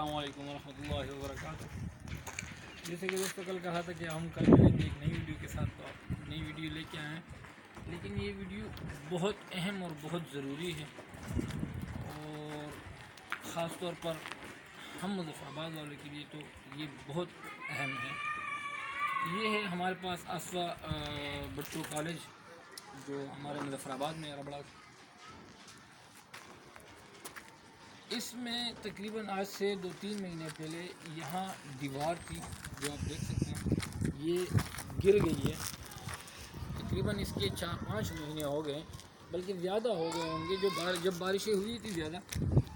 अस्सलाम वालेकुम रहमतुल्लाहि व बरकातुहू। जैसे कि दोस्तों कल कहा था कि हम कल मिलेंगे एक नई वीडियो के साथ, तो आप नई वीडियो लेके आए हैं, लेकिन ये वीडियो बहुत अहम और बहुत ज़रूरी है और ख़ास तौर पर हम मुज़फ़्फ़राबाद वालों के लिए तो ये बहुत अहम है। ये है हमारे पास आसवा भुट्टो कॉलेज जो हमारे मुज़फ़्फ़राबाद में रबड़ा। इसमें तकरीबन आज से 2-3 महीने पहले यहाँ दीवार थी जो आप देख सकते हैं, ये गिर गई है। तकरीबन इसके 4-5 महीने हो गए, बल्कि ज़्यादा हो गए होंगे। जब बारिशें हुई थी ज़्यादा,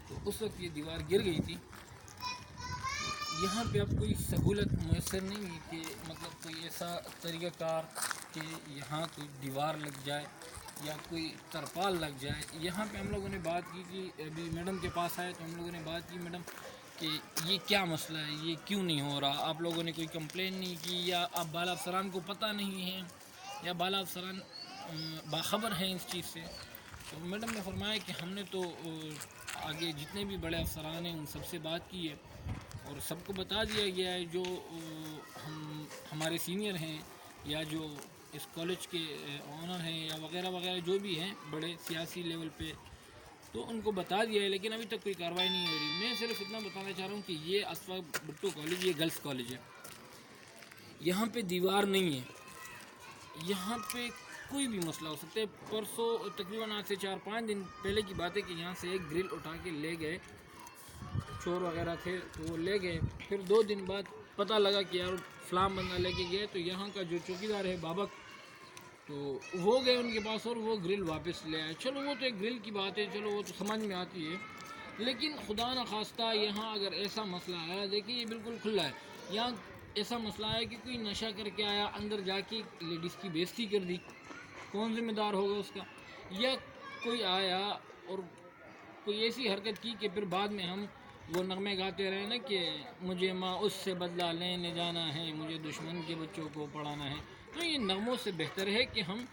तो उस वक्त ये दीवार गिर गई थी। यहाँ पे अब कोई सहूलत मैसर नहीं हुई कि मतलब कोई ऐसा तरीक़ाकार कि यहाँ कोई दीवार लग जाए या कोई तरपाल लग जाए। यहाँ पे हम लोगों ने बात की कि अभी मैडम के पास आए तो हम लोगों ने बात की, मैडम कि ये क्या मसला है, ये क्यों नहीं हो रहा, आप लोगों ने कोई कंप्लेन नहीं की या आप बाला अफसरान को पता नहीं है या बाला अफसरान बाखबर हैं इस चीज़ से। तो मैडम ने फरमाया कि हमने तो आगे जितने भी बड़े अफसरान हैं उन सबसे बात की है और सबको बता दिया गया है, जो हमारे सीनियर हैं या जो इस कॉलेज के ऑनर हैं या वगैरह वगैरह जो भी हैं बड़े सियासी लेवल पे, तो उनको बता दिया है, लेकिन अभी तक कोई कार्रवाई नहीं हो रही। मैं सिर्फ इतना बताना चाह रहा हूँ कि ये आसवा भुट्टो कॉलेज ये गर्ल्स कॉलेज है, यहाँ पे दीवार नहीं है, यहाँ पे कोई भी मसला हो सकता है। परसों तकरीबन आज से 4-5 दिन पहले की बात है कि यहाँ से एक ग्रिल उठा के ले गए, चोर वगैरह थे तो वो ले गए। फिर 2 दिन बाद पता लगा कि यार फलाम बंदा लेके गए, तो यहाँ का जो चौकीदार है बाबक, तो वो गए उनके पास और वो ग्रिल वापस ले आए। चलो वो तो एक ग्रिल की बात है, चलो वो तो समझ में आती है, लेकिन खुदा न खास्ता यहाँ अगर ऐसा मसला आया, देखिए ये बिल्कुल खुला है, यहाँ ऐसा मसला है कि कोई नशा करके आया, अंदर जाके लेडीज़ की बेइज्जती कर दी, कौन ज़िम्मेदार होगा उसका? या कोई आया और कोई ऐसी हरकत की कि फिर बाद में हम वो नगमे गाते रहे ना कि मुझे माँ उससे बदला लेने जाना है, मुझे दुश्मन के बच्चों को पढ़ाना है। तो ये नगमों से बेहतर है कि हम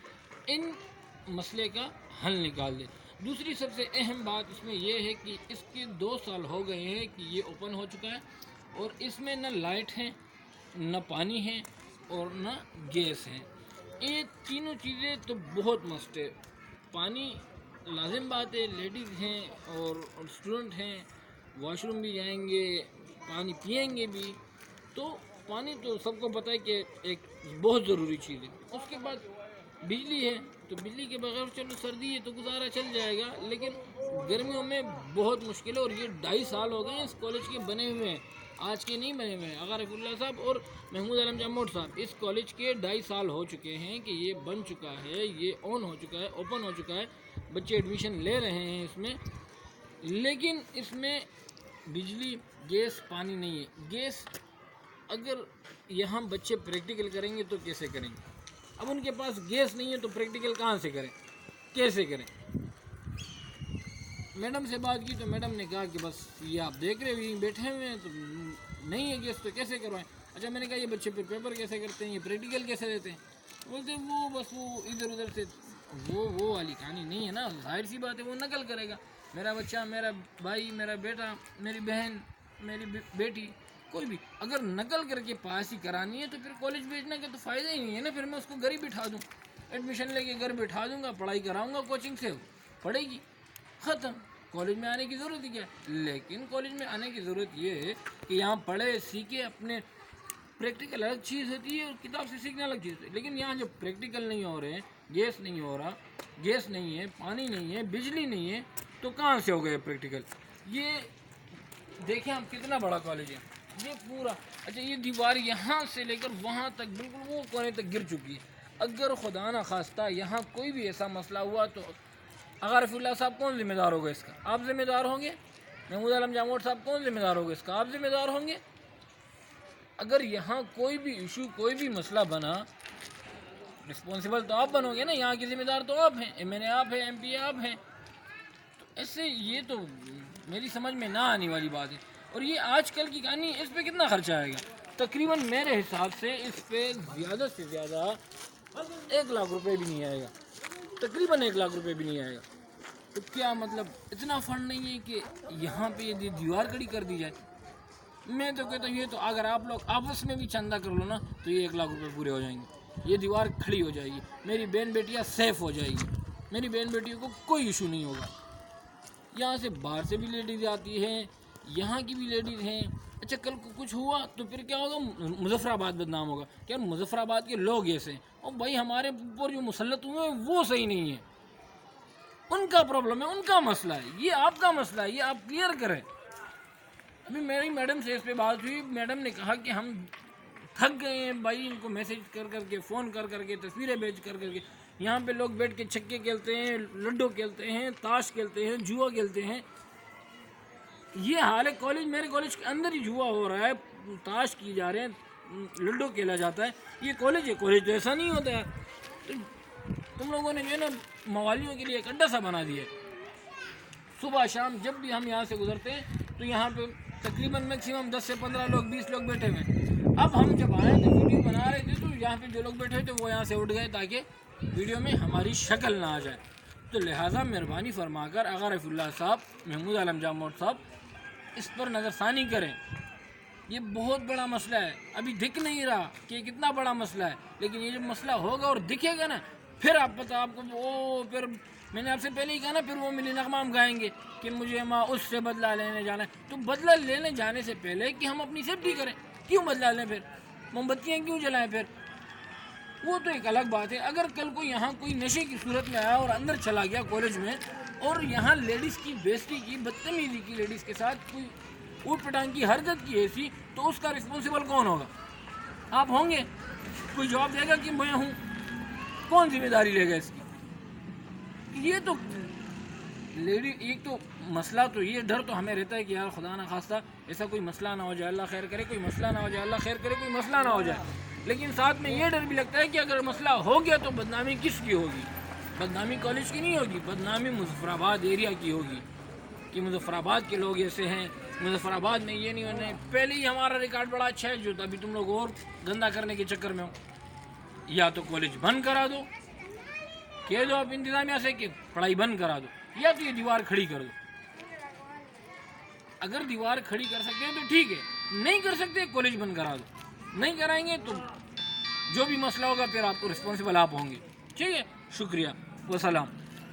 इन मसले का हल निकाल दें। दूसरी सबसे अहम बात इसमें यह है कि इसके 2 साल हो गए हैं कि ये ओपन हो चुका है और इसमें न लाइट है, न पानी है और न गैस है। ये तीनों चीज़ें तो बहुत मस्त है। पानी लाजिम बात है, लेडीज़ हैं और स्टूडेंट हैं, वॉशरूम भी जाएंगे, पानी पिएंगे भी, तो पानी तो सबको पता है कि एक बहुत ज़रूरी चीज़ है। उसके बाद बिजली है, तो बिजली के बगैर चलो सर्दी है तो गुजारा चल जाएगा, लेकिन गर्मियों में बहुत मुश्किल है। और ये 2.5 साल हो गए इस कॉलेज के बने हुए हैं, आज के नहीं बने हुए हैं। आरिफुल्लाह साहब और महमूद आलम जामोद साहब, इस कॉलेज के 2.5 साल हो चुके हैं कि ये बन चुका है, ये ऑन हो चुका है, ओपन हो चुका है, बच्चे एडमिशन ले रहे हैं इसमें, लेकिन इसमें बिजली, गैस, पानी नहीं है। गैस अगर यहाँ बच्चे प्रैक्टिकल करेंगे तो कैसे करेंगे? अब उनके पास गैस नहीं है तो प्रैक्टिकल कहाँ से करें, कैसे करें? मैडम से बात की तो मैडम ने कहा कि बस ये आप देख रहे हो यहीं बैठे हुए हैं, तो नहीं है गैस तो कैसे करवाएं? अच्छा, मैंने कहा ये बच्चे फिर पेपर कैसे करते हैं, ये प्रैक्टिकल कैसे देते हैं? बोलते वो बस वो इधर उधर से वो वाली कहानी नहीं है ना। जाहिर सी बात है वो नकल करेगा। मेरा बच्चा, मेरा भाई, मेरा बेटा, मेरी बहन, मेरी बेटी, कोई भी अगर नकल करके पास ही करानी है तो फिर कॉलेज भेजने का तो फ़ायदा ही नहीं है ना। फिर मैं उसको घर ही बिठा दूँ, एडमिशन लेके घर बिठा दूँगा, पढ़ाई कराऊँगा कोचिंग से, पढ़ेगी, ख़त्म। कॉलेज में आने की ज़रूरत ही क्या है? लेकिन कॉलेज में आने की ज़रूरत ये है कि यहाँ पढ़े सीखे, अपने प्रैक्टिकल अलग चीज़ होती है और किताब से सीखना अलग चीज़ है। लेकिन यहाँ जब प्रैक्टिकल नहीं हो रहे हैं, गैस नहीं हो रहा, गैस नहीं है, पानी नहीं है, बिजली नहीं है, तो कहाँ से हो गए प्रैक्टिकल? ये देखें आप कितना बड़ा कॉलेज है, ये पूरा। अच्छा, ये दीवार यहाँ से लेकर वहाँ तक बिल्कुल वो कोने तक गिर चुकी है। अगर खुदा न खास्ता यहाँ कोई भी ऐसा मसला हुआ तो आरिफुल्लाह साहब कौन ज़िम्मेदार होगा इसका? आप ज़िम्मेदार होंगे। महमूद आलम जामोद साहब कौन ज़िम्मेदार होगा इसका? आप ज़िम्मेदार होंगे। अगर यहाँ कोई भी इशू, कोई भी मसला बना, रिस्पॉन्सिबल तो आप बनोगे ना, यहाँ के ज़िम्मेदार तो आप हैं, MNA आप हैं, MP आप हैं। तो ऐसे ये तो मेरी समझ में ना आने वाली बात है। और ये आजकल की कहानी, इस पे कितना खर्चा आएगा? तकरीबन मेरे हिसाब से इस पे ज़्यादा से ज़्यादा 1 लाख रुपए भी नहीं आएगा, तकरीबन 1 लाख रुपए भी नहीं आएगा। तो क्या मतलब इतना फंड नहीं है कि यहाँ पे यदि दीवार खड़ी कर दी जाए? میں تو کہتا ہوں یہ تو اگر آپ لوگ آپس میں بھی چندہ کر لو نا تو یہ 1 لاکھ روپے پورے ہو جائیں گے، یہ دیوار کھڑی ہو جائے گی، میری بہن بیٹیاں سیف ہو جائے گی، میری بہن بیٹیوں کو کوئی ایشو نہیں ہوگا۔ یہاں سے باہر سے بھی لیڈیز آتی ہیں، یہاں کی بھی لیڈیز ہیں۔ اچھا کل کو کچھ ہوا تو پھر کیا ہوگا؟ مظفر آباد بدنام ہوگا کہ مظفر آباد کے لوگ ایسے ہیں، اور بھائی ہمارے اوپر جو مسلط ہوئے ہیں وہ صحیح نہیں ہے، ان کا پرابلم ہے، ان کا مسئلہ ہے، یہ آپ کا مسئلہ ہے، یہ آپ کلیئر کریں۔ ابھی میری میڈم سے اس پہ بات ہوئی، میڈم نے کہا کہ ہم تھک گئے ہیں بھائی، ان کو میسج کر کر کے، فون کر کر کے، تصویریں بھیج کر کر کے، یہاں پہ لوگ بیٹھ کے چھکے کھیلتے ہیں، لڈو کھیلتے ہیں، تاش کھیلتے ہیں، جوا کھیلتے ہیں، یہ حال ہے کالج، میرے کالج کے اندر ہی جوا ہو رہا ہے، تاش کی جا رہے ہیں، لڈو کھیلا جاتا ہے، یہ کالج ہے، کالج تو ایسا نہیں ہوتا ہے۔ تم لوگوں نے جو ہے نا موالیوں کے لیے ایک اڈا سا بنا دیا ہے، صبح شام جب بھی ہم یہاں سے گزرتے ہیں تو یہاں پہ تقریباً میکسیمم 10 سے 15 لوگ 20 لوگ بیٹھے ہوئے ہیں۔ اب ہم جب آئے تو ویڈیو بنا رہے تھے تو یہاں پہ جو لوگ بیٹھے تھے وہ یہاں سے اٹھ گئے تاکہ ویڈیو میں ہماری شکل نہ آ جائے، تو لہٰذا مہربانی فرما کر آغا رفیع اللہ صاحب، محمود عالم جام موٹ صاحب اس پر نظر ثانی کریں۔ یہ بہت بڑا مسئلہ ہے، ابھی دکھ نہیں رہا کہ کتنا بڑا مسئلہ ہے، لیکن یہ جو مسئلہ ہوگا اور دکھے گا نا پھر آپ پتہ آپ کو پھر میں نے آپ سے پہلے ہی کہا نا، پھر وہ ملی نغمہ ہم گائیں گے کہ مجھے ماں اس سے بدلہ لینے جانا ہے۔ تو بدلہ لینے جانے سے پہلے کہ ہم اپنی سیفٹی کریں، کیوں بدلہ لیں؟ پھر موم بتیاں کیوں جلائیں؟ پھر وہ تو ایک الگ بات ہے۔ اگر کل کو یہاں کوئی نشے کی صورت میں آیا اور اندر چلا گیا کالج میں اور یہاں لیڈیز کی بےزتی کی، بدتمیزی کی، لیڈیز کے ساتھ کوئی اوٹ پٹانگ کی حرکت کی ایسی، تو اس کا رسپانسیبل کون ہوگا؟ آپ ہوں گے؟ کوئی جواب دے گا کہ میں ہوں؟ کون ذمہ داری لے گا اس کی؟ یہ تو لیڈی ایک تو مسئلہ تو یہ ڈر تو ہمیں رہتا ہے کہ یار خدا نہ خواستہ ایسا کوئی مسئلہ نہ ہو جائے، اللہ خیر کرے، کوئی مسئلہ نہ ہو جائے، اللہ خیر کرے، کوئی مسئلہ نہ ہو جائے، لیکن ساتھ میں یہ ڈر بھی لگتا ہے کہ اگر مسئلہ ہو گیا تو بدنامی کس کی ہوگی؟ بدنامی کالج کی نہیں ہوگی، بدنامی مظفر آباد ایریا کی ہوگی کہ مظفر آباد کے لوگ ایسے ہیں، مظفر آباد میں یہ نہیں ہونے۔ پہلے ہی ہمارا ریکارڈ بڑا اچھا ہے، جو ابھی تم لوگ اور گندہ کرنے کے چکر میں ہو۔ یا تو کالج بند کرا دو، کہہ دو آپ انتظامیہ سے کہ پڑھائی بند کرا دو، یا تو یہ دیوار کھڑی کر دو۔ اگر دیوار کھڑی کر سکتے ہیں تو ٹھیک ہے، نہیں کر سکتے کالج بند کرا دو، نہیں کرائیں گے تو جو بھی مسئلہ ہوگا پھر آپ کو رسپانسیبل آپ ہوں گے۔ ٹھیک ہے، شکریہ، وسلام۔